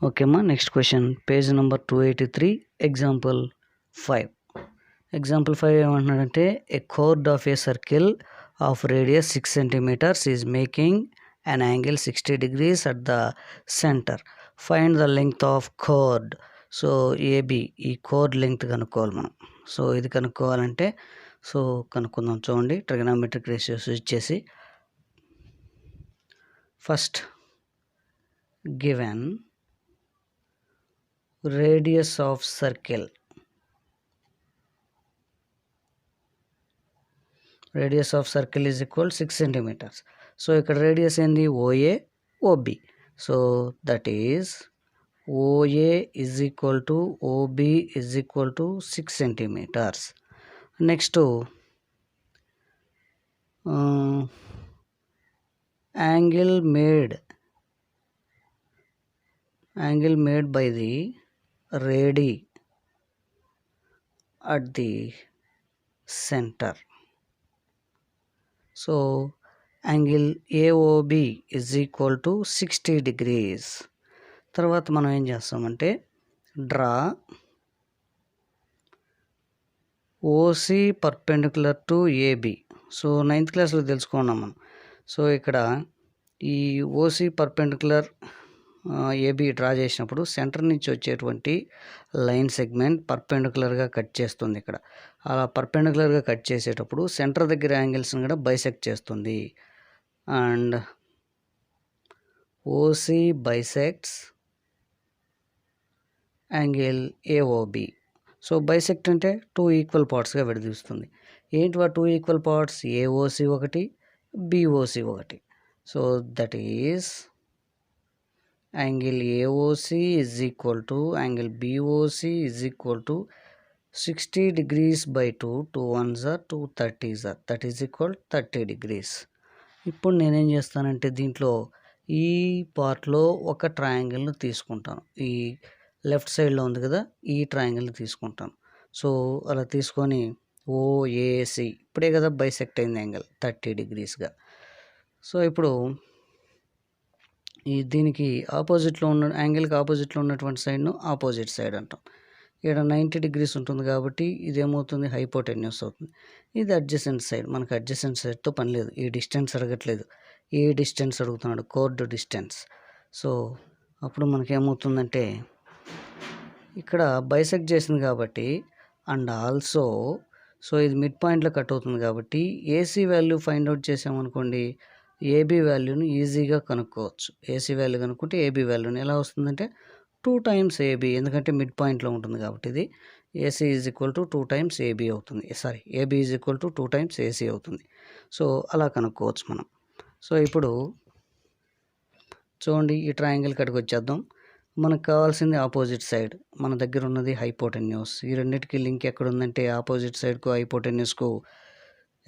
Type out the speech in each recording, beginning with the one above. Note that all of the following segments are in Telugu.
Okay ma, next question, page number 283, example 5. Example 5 ఏమంటున్నాడంటే a chord of a circle of radius 6 centimeters is making an angle 60 degrees at the center. Find the length of chord. So AB ఈ కోడ్ లెంగ్త్ కనుక్కోవాలి మనం. సో ఇది కనుక్కోవాలంటే కనుక్కుందాం. చూడండి, ట్రిగనోమెట్రిక్ రేషియోస్ ఇచ్చేసి first given radius of circle is equal 6 centimeters. So ఇక్కడ రేడియస్ ఏంది, OA OB. So that is OA is equal to OB is equal to 6 centimeters. Next angle made by the radii at the center. So angle AOB is equal to 60 degrees. తర్వాత మనం ఏం చేస్తామంటే draw OC perpendicular to AB. So 9th క్లాస్లో తెలుసుకున్నాం మనం. సో ఇక్కడ ఈ ఓసి పర్పెండిక్యులర్ ఏబి డ్రా చేసినప్పుడు సెంటర్ నుంచి వచ్చేటువంటి లైన్ సెగ్మెంట్ పర్పెండిక్యులర్గా కట్ చేస్తుంది. ఇక్కడ అలా పర్పెండిక్యులర్గా కట్ చేసేటప్పుడు సెంటర్ దగ్గర యాంగిల్స్ని కూడా బైసెక్ట్ చేస్తుంది. And OC bisects angle AOB. So bisect అంటే 2 ఈక్వల్ పార్ట్స్గా విడదీస్తుంది. ఏంటి ఆ 2 ఈక్వల్ పార్ట్స్, ఏఓసి ఒకటి, బిఓసి ఒకటి. So that is angle AOC is equal to angle BOC is equal to 60 degrees by 2, 2 ones are 2 30s are, that is equal 30 degrees. ఇప్పుడు నేనేం చేస్తానంటే దీంట్లో ఈ పార్ట్లో ఒక ట్రయాంగిల్ని తీసుకుంటాను. ఈ లెఫ్ట్ సైడ్లో ఉంది కదా, ఈ ట్రయాంగిల్ని తీసుకుంటాను. సో అలా తీసుకొని ఓఏసి ఇప్పుడే కదా బైసెక్ట్ అయింది యాంగిల్ 30 degreesగా. సో ఇప్పుడు దీనికి ఆపోజిట్లో ఉన్న యాంగిల్కి ఆపోజిట్లో ఉన్నటువంటి సైడ్ను ఆపోజిట్ సైడ్ అంటాం. ఇక్కడ 90 degrees ఉంటుంది కాబట్టి ఇదేమవుతుంది, హైపోటెన్యూస్ అవుతుంది. ఇది అడ్జసెంట్ సైడ్. మనకు అడ్జసెంట్ సైడ్తో పని లేదు. ఈ డిస్టెన్స్ అడగట్లేదు, ఏ డిస్టెన్స్ అడుగుతున్నాడు, కోర్డ్ డిస్టెన్స్. సో అప్పుడు మనకేమవుతుందంటే ఇక్కడ బైసెక్ట్ చేసింది కాబట్టి అండ్ ఆల్సో ఇది మిడ్ పాయింట్లో కట్ అవుతుంది కాబట్టి ఏసీ వాల్యూ ఫైండ్ అవుట్ చేసామనుకోండి, ఏబీ వాల్యూని ఈజీగా కనుక్కోవచ్చు. ఏసీ వాల్యూ కనుక్కుంటే ఏబీ వాల్యూని ఎలా వస్తుందంటే 2 times ఏబీ, ఎందుకంటే మిడ్ పాయింట్లో ఉంటుంది కాబట్టి ఇది AC is equal to 2 times AB అవుతుంది. AB is equal to 2 times AC అవుతుంది. సో అలా కనుక్కోవచ్చు మనం. సో ఇప్పుడు చూడండి, ఈ ట్రయాంగిల్ కడికి వచ్చేద్దాం. మనకు కావాల్సింది ఆపోజిట్ సైడ్. మన దగ్గర ఉన్నది హైపోటెన్యూస్. ఈ రెండింటికి లింక్ ఎక్కడ ఉందంటే ఆపోజిట్ సైడ్కు హైపోటెన్యూస్కు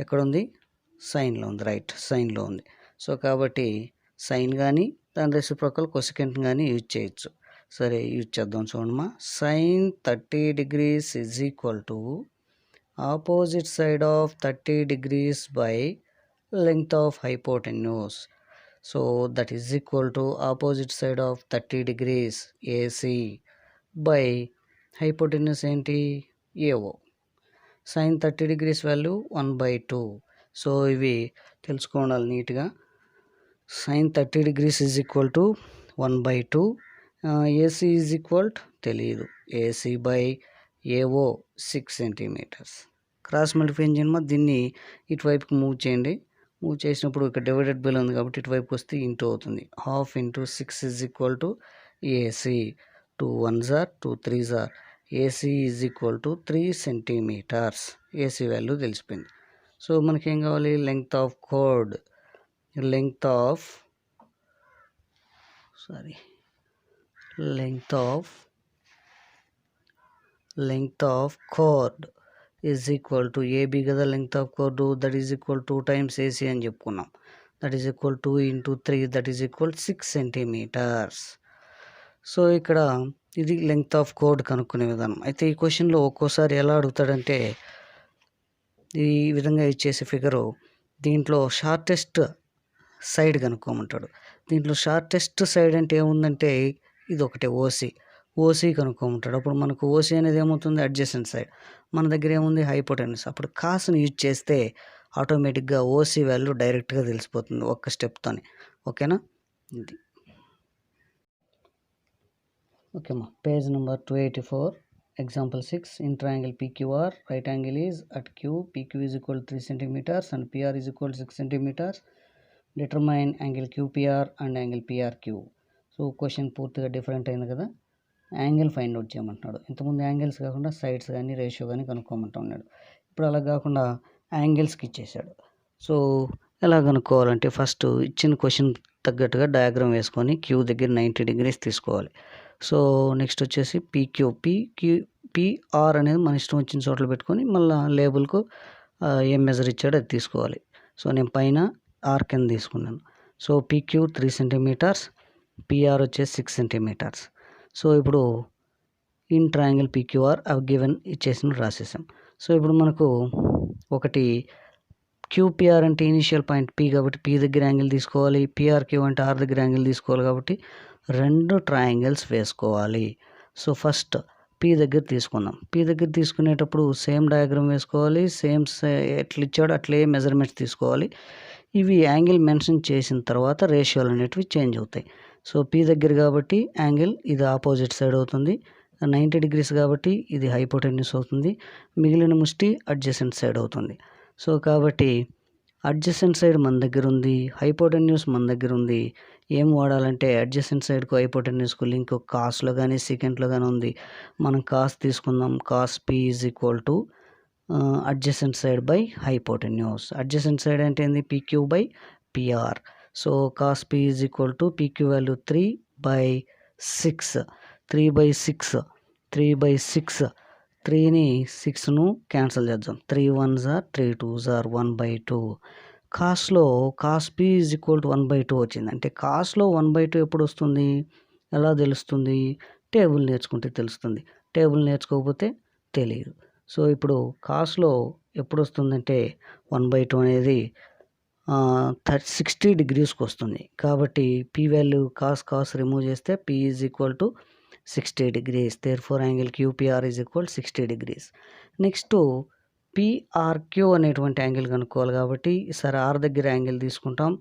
ఎక్కడుంది, సైన్లో ఉంది. రైట్, సైన్లో ఉంది. సో కాబట్టి సైన్ కానీ దాని రెసిప్రోకల్ కొసెకెంట్ కానీ యూజ్ చేయొచ్చు. సరే, యూజ్ చేద్దాం. చూడమ్మా, sine 30 degrees is equal to opposite side of 30 degrees by length of hypotenuse. So that is equal to opposite side of 30 degrees AC by hypotenuse ఏంటి, AO. Sine 30 degrees value 1/2. So ఇవి తెలుసుకోవాలి నీట్గా. Sine 30 degrees is equal to 1/2. AC is equal తెలియదు, AC by AO 6 centimeters. Cross multiply చేయమా, దీన్ని ఇటువైపుకి మూవ్ చేయండి. మూవ్ చేసినప్పుడు ఇక్కడ డివైడెడ్ బై ఉంది కాబట్టి ఇటువైపు వస్తే ఇంటూ అవుతుంది. 1/2 × 6 is equal to AC. 2 ones are 2 3s are. AC is equal to 3 centimeters. AC value తెలిసిపోయింది. సో మనకేం కావాలి, length of chord. Length of chord is equal to AB కదా length of chord, that is equal 2 times AC అని చెప్పుకున్నాం. That is equal 2 × 3, that is equal 6 centimeters. So ఇక్కడ ఇది లెంగ్త్ ఆఫ్ కోర్డ్ కనుక్కునే విధానం. అయితే ఈ క్వశ్చన్లో ఒక్కోసారి ఎలా అడుగుతాడంటే ఈ విధంగా ఇచ్చేసే ఫిగరు దీంట్లో షార్టెస్ట్ సైడ్ కనుక్కోమంటాడు. దీంట్లో షార్టెస్ట్ సైడ్ అంటే ఏముందంటే ఇది ఒకటి ఓసీ కనుక్కోమంటాడు. అప్పుడు మనకు ఓసీ అనేది ఏమవుతుంది, అడ్జసెంట్ సైడ్. మన దగ్గర ఏముంది, హైపోటెన్యూస్. అప్పుడు కాస్ని యూజ్ చేస్తే ఆటోమేటిక్గా ఓసీ వాల్యూ డైరెక్ట్గా తెలిసిపోతుంది ఒక్క స్టెప్తోని. ఓకేనా, ఇది ఓకేమ్మా. Page number 284. Example 6. In triangle PQR, right angle is at Q. PQ is equal to 3 centimeters and PR is equal to 6 centimeters. Determine angle QPR and angle PRQ. So question పూర్తిగా డిఫరెంట్ అయింది కదా. యాంగిల్ ఫైండ్ అవుట్ చేయమంటున్నాడు. ఇంతకుముందు యాంగిల్స్ కాకుండా సైడ్స్ కానీ రేషియో కానీ కనుక్కోమంటా ఉన్నాడు. ఇప్పుడు అలా కాకుండా యాంగిల్స్కి ఇచ్చేసాడు. సో ఎలా కనుక్కోవాలంటే ఫస్ట్ ఇచ్చిన క్వశ్చన్ తగ్గట్టుగా డయాగ్రామ్ వేసుకొని క్యూ దగ్గర 90 degrees తీసుకోవాలి. సో నెక్స్ట్ వచ్చేసి పిఆర్ అనేది మన ఇష్టం వచ్చిన చోట్ల పెట్టుకొని మళ్ళీ లేబుల్కు ఏం మెజర్ ఇచ్చాడో అది తీసుకోవాలి. సో నేను పైన ఆర్ కింద తీసుకున్నాను. సో పీక్యూ 3 centimeters, పిఆర్ వచ్చేసి 6 centimeters. సో ఇప్పుడు ఇన్ ట్రయాంగిల్ పీక్యూఆర్ అవి గివెన్ ఇచ్చేసిన రాసేసాం. సో ఇప్పుడు మనకు ఒకటి క్యూపిఆర్ అంటే ఇనిషియల్ పాయింట్ పీ కాబట్టి పీ దగ్గర యాంగిల్ తీసుకోవాలి. పిఆర్క్యూ అంటే ఆర్ దగ్గర యాంగిల్ తీసుకోవాలి కాబట్టి 2 ట్రయాంగిల్స్ వేసుకోవాలి. సో ఫస్ట్ పీ దగ్గర తీసుకుందాం. పీ దగ్గర తీసుకునేటప్పుడు సేమ్ డయాగ్రామ్ వేసుకోవాలి. ఎట్లా ఇచ్చాడో అట్లే మెజర్మెంట్స్ తీసుకోవాలి. ఇవి యాంగిల్ మెన్షన్ చేసిన తర్వాత రేషియోలు అనేటివి చేంజ్ అవుతాయి. సో పీ దగ్గర కాబట్టి యాంగిల్ ఇది ఆపోజిట్ సైడ్ అవుతుంది, 90 degrees కాబట్టి ఇది హైపోటెన్యూస్ అవుతుంది, మిగిలిన ముష్టి అడ్జసెంట్ సైడ్ అవుతుంది. సో కాబట్టి అడ్జసెంట్ సైడ్ మన దగ్గర ఉంది, హైపోటెన్యూస్ మన దగ్గర ఉంది. ఏం వాడాలంటే అడ్జసెంట్ సైడ్కు హైపోటెన్యూస్కు లింక్ కాస్లో కానీ సెకండ్లో కానీ ఉంది. మనం కాస్ తీసుకుందాం. Cos P is equal to adjacent side by hypotenuse. Adjacent side అంటే ఏంది, PQ by PR. So cos P is equal to PQ value 3/6. 3/6ని 6ను క్యాన్సిల్ చేద్దాం. 3 1s are 3 2s are 1/2. కాస్లో cos P is equal to 1/2 వచ్చింది. అంటే కాస్లో 1/2 ఎప్పుడు వస్తుంది, ఎలా తెలుస్తుంది, టేబుల్ నేర్చుకుంటే తెలుస్తుంది. టేబుల్ నేర్చుకోకపోతే తెలియదు. సో ఇప్పుడు కాస్లో ఎప్పుడు వస్తుందంటే 1/2 అనేది 60 degreesకి వస్తుంది. కాబట్టి పీ వాల్యూ కాస్ రిమూవ్ చేస్తే P is equal to 60 degrees. Therefore angle QPR is equal 60 degrees. Next PRQ అనేటువంటి యాంగిల్ కనుక్కోవాలి కాబట్టి సరే ఆర్ దగ్గర యాంగిల్ తీసుకుంటాం.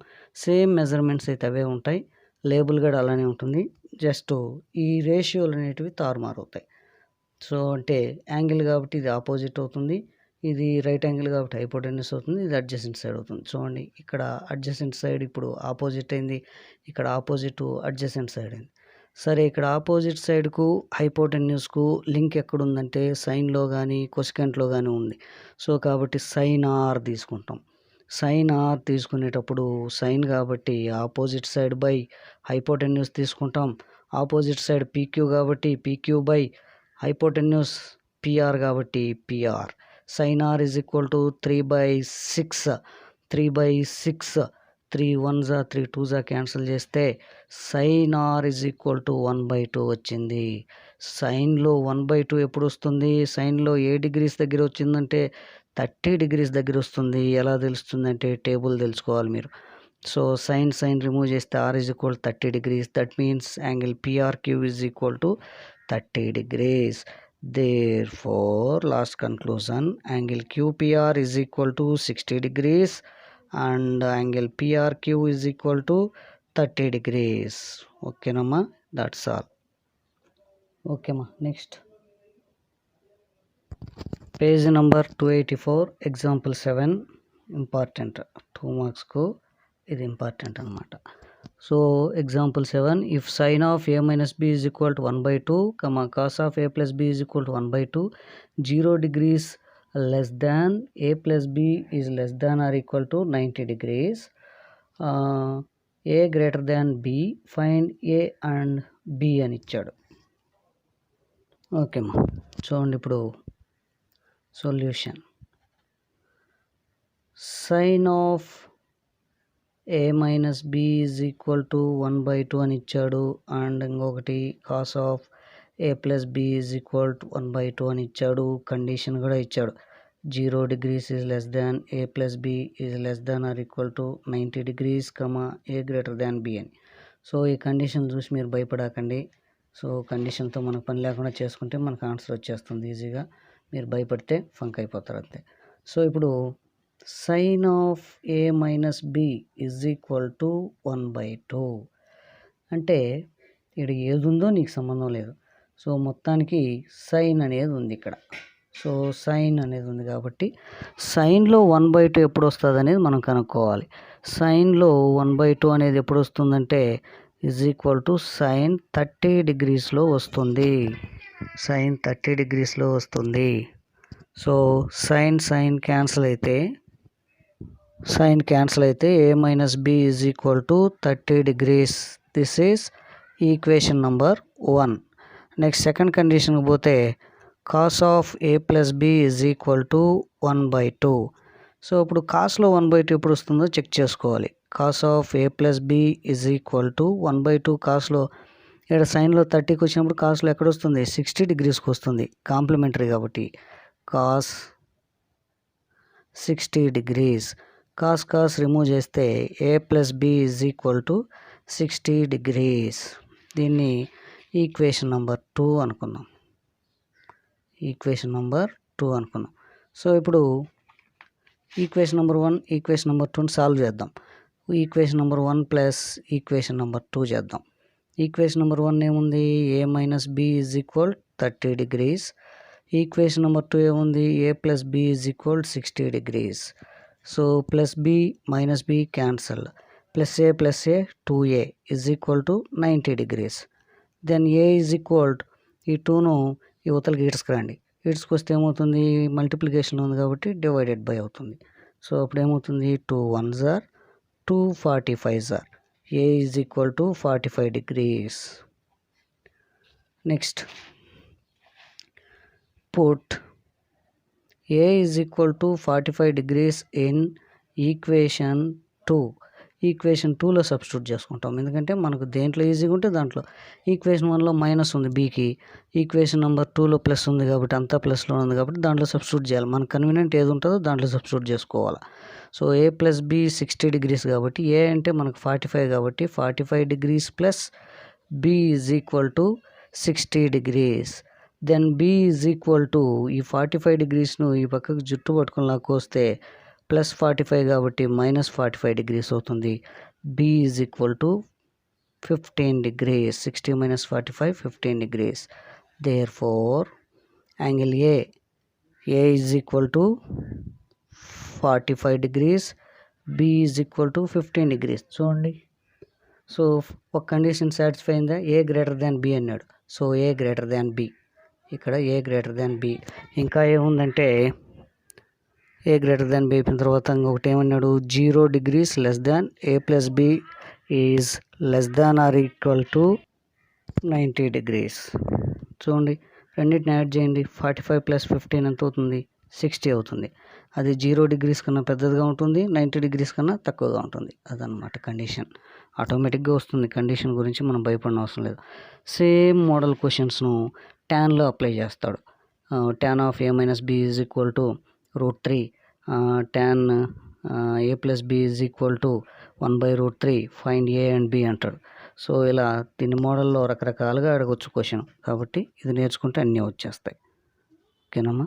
సేమ్ మెజర్మెంట్స్ అయితే అవే ఉంటాయి, లేబుల్ కూడా అలానే ఉంటుంది. జస్ట్ ఈ రేషియోలు అనేటివి తారుమారు అవుతాయి. సో అంటే యాంగిల్ కాబట్టి ఇది ఆపోజిట్ అవుతుంది, ఇది రైట్ యాంగిల్ కాబట్టి హైపోటెన్యూస్ అవుతుంది, ఇది అడ్జసెంట్ సైడ్ అవుతుంది. చూడండి ఇక్కడ అడ్జసెంట్ సైడ్ ఇప్పుడు ఆపోజిట్ అయింది, ఇక్కడ ఆపోజిట్ అడ్జసెంట్ సైడ్ అయింది. సరే ఇక్కడ ఆపోజిట్ సైడ్కు హైపోటెన్యూస్కు లింక్ ఎక్కడుందంటే సైన్లో కానీ కొసికెంట్లో కానీ ఉంది. సో కాబట్టి సైన్ ఆర్ తీసుకుంటాం. సైన్ ఆర్ తీసుకునేటప్పుడు సైన్ కాబట్టి ఆపోజిట్ సైడ్ బై హైపోటెన్యూస్ తీసుకుంటాం. ఆపోజిట్ సైడ్ పీక్యూ కాబట్టి పీక్యూ బై హైపోటెన్యూస్ పిఆర్ కాబట్టి PR. Sine R is equal to 3/6. 3 1s are 3 2s are cancel చేస్తే sine R is equal to 1/2 వచ్చింది. సైన్లో 1/2 ఎప్పుడు వస్తుంది, సైన్లో ఏ డిగ్రీస్ దగ్గర వచ్చిందంటే 30 degrees దగ్గర వస్తుంది. ఎలా తెలుస్తుంది అంటే టేబుల్ తెలుసుకోవాలి మీరు. సో సైన్ రిమూవ్ చేస్తే R is equal 30 degrees. That means angle PRQ is equal to 30 degrees. Therefore last conclusion, angle QPR is equal to 60 degrees and angle PRQ is equal to 30 degrees. Okay namma, that's all. Okay ma, next page number 284, example 7. Important 2 marks ku ఇది ఇంపార్టెంట్ అనమాట. So example 7, if sign of a minus b is equal to 1/2, cos of a plus b is equal to 1/2, 0 degrees less than a plus b is less than or equal to 90 degrees, a greater than b, find a and b అని ఇచ్చాడు. ఓకేమ్మా, చూడండి ఇప్పుడు solution. Sine of a minus b is equal to 1/2 అని ఇచ్చాడు. అండ్ ఇంకొకటి cos of a plus b is equal to 1/2 అని ఇచ్చాడు. కండిషన్ కూడా ఇచ్చాడు, 0 degrees is less than a plus b is less than or equal to 90 degrees, a greater than b అని. సో ఈ కండిషన్ చూసి మీరు భయపడకండి, సో కండిషన్తో మనకు పని లేకుండా చేసుకుంటే మనకు ఆన్సర్ వచ్చేస్తుంది ఈజీగా. మీరు భయపడితే ఫంక్ అయిపోతారు అంతే. సో ఇప్పుడు sine of a minus b is equal to 1/2 అంటే ఇక్కడ ఏది ఉందో నీకు సంబంధం లేదు. సో మొత్తానికి సైన్ అనేది ఉంది ఇక్కడ. సో సైన్ అనేది ఉంది కాబట్టి సైన్లో 1/2 ఎప్పుడు వస్తుంది అనేది మనం కనుక్కోవాలి. సైన్లో 1/2 అనేది ఎప్పుడు వస్తుందంటే ఈజ్ ఈక్వల్ టు సైన్ 30 degreesలో వస్తుంది. సైన్ 30 degreesలో వస్తుంది. సో సైన్ క్యాన్సిల్ అయితే a minus b is equal to 30 degrees. This is equation number 1. Next second కండిషన్కి పోతే cos of a plus b is equal to 1/2. So ఇప్పుడు కాస్లో 1/2 ఎప్పుడు వస్తుందో చెక్ చేసుకోవాలి. Cos of a plus b is equal to 1/2. కాస్లో ఇక్కడ సైన్లో 30కి వచ్చినప్పుడు కాస్లో ఎక్కడ వస్తుంది 60 degreesకి వస్తుంది, కాంప్లిమెంటరీ కాబట్టి కాస్ 60 degrees. కాస్ రిమూవ్ చేస్తే a plus b is equal to 60 degrees. దీన్ని ఈక్వేషన్ నెంబర్ 2 అనుకుందాం. సో ఇప్పుడు equation number 1 equation number 2 solve చేద్దాం. Equation number 1 plus equation number 2 చేద్దాం. ఈక్వేషన్ నెంబర్ 1 ఏముంది a minus b is equal 30 degrees. Equation number 2 ఏముంది a plus b is equal 60 degrees. So plus b minus b cancel, plus a 2a is equal to 90 degrees. Then a is equal ఈ 2ను ఈ ఉతలకి ఈడ్చుకురండి. ఈడ్చుకొస్తే ఏమవుతుంది మల్టిప్లికేషన్ ఉంది కాబట్టి డివైడెడ్ బై అవుతుంది. సో అప్పుడు ఏమవుతుంది 2 1s are 2 45s are a is equal to 45 degrees. Next put a is equal to 45 degrees in equation 2. Equation 2లో సబ్స్టిట్యూట్ చేసుకుంటాం, ఎందుకంటే మనకు దేంట్లో ఈజీగా ఉంటే దాంట్లో. ఈక్వేషన్ 1లో మైనస్ ఉంది బీకి, ఈక్వేషన్ నెంబర్ 2లో ప్లస్ ఉంది కాబట్టి అంతా ప్లస్లో ఉంది కాబట్టి దాంట్లో సబ్స్టిట్యూట్ చేయాలి. మనకు కన్వీనియంట్ ఏది ఉంటుందో దాంట్లో సబ్స్టిట్యూట్ చేసుకోవాలి. So a plus b 60 degrees కాబట్టి a అంటే మనకు 45 కాబట్టి 45 degrees plus b is equal to 60 degrees. Then b is equal to ఈ 45 degreesను ఈ పక్కకు జుట్టు పట్టుకుని లాక్కొస్తే ప్లస్ 45 కాబట్టి మైనస్ 45 degrees అవుతుంది. b is equal to 15 degrees. 60 minus 45 15 degrees. Therefore angle a is equal to 45 degrees, b is equal to 15 degrees. చూడండి, సో ఒక కండిషన్ సాటిస్ఫై అయిందా, a గ్రేటర్ దాన్ b అన్నాడు. So a greater than b, ఇక్కడ a గ్రేటర్ దాన్ b. ఇంకా ఏముందంటే a గ్రేటర్ దాన్ b అయిపోయిన తర్వాత ఇంకొకటి ఏమన్నాడు 0 degrees less than a plus b is less than or equal to 90 degrees. చూడండి రెండింటిని యాడ్ చేయండి, 45 ప్లస్ 15 ఎంత అవుతుంది 60 అవుతుంది. అది 0 degrees కన్నా పెద్దదిగా ఉంటుంది, 90 degrees కన్నా తక్కువగా ఉంటుంది. అదనమాట కండిషన్, ఆటోమేటిక్గా వస్తుంది. కండిషన్ గురించి మనం భయపడిన అవసరం లేదు. సేమ్ మోడల్ క్వశ్చన్స్ను ట్యాన్లో అప్లై చేస్తాడు. tan of a minus b is equal to √3, tan a plus b is equal to 1/√3, find a and b అంటాడు. సో ఇలా దీని మోడల్లో రకరకాలుగా అడగవచ్చు క్వశ్చన్, కాబట్టి ఇది నేర్చుకుంటే అన్నీ వచ్చేస్తాయి. ఓకేనమ్మా.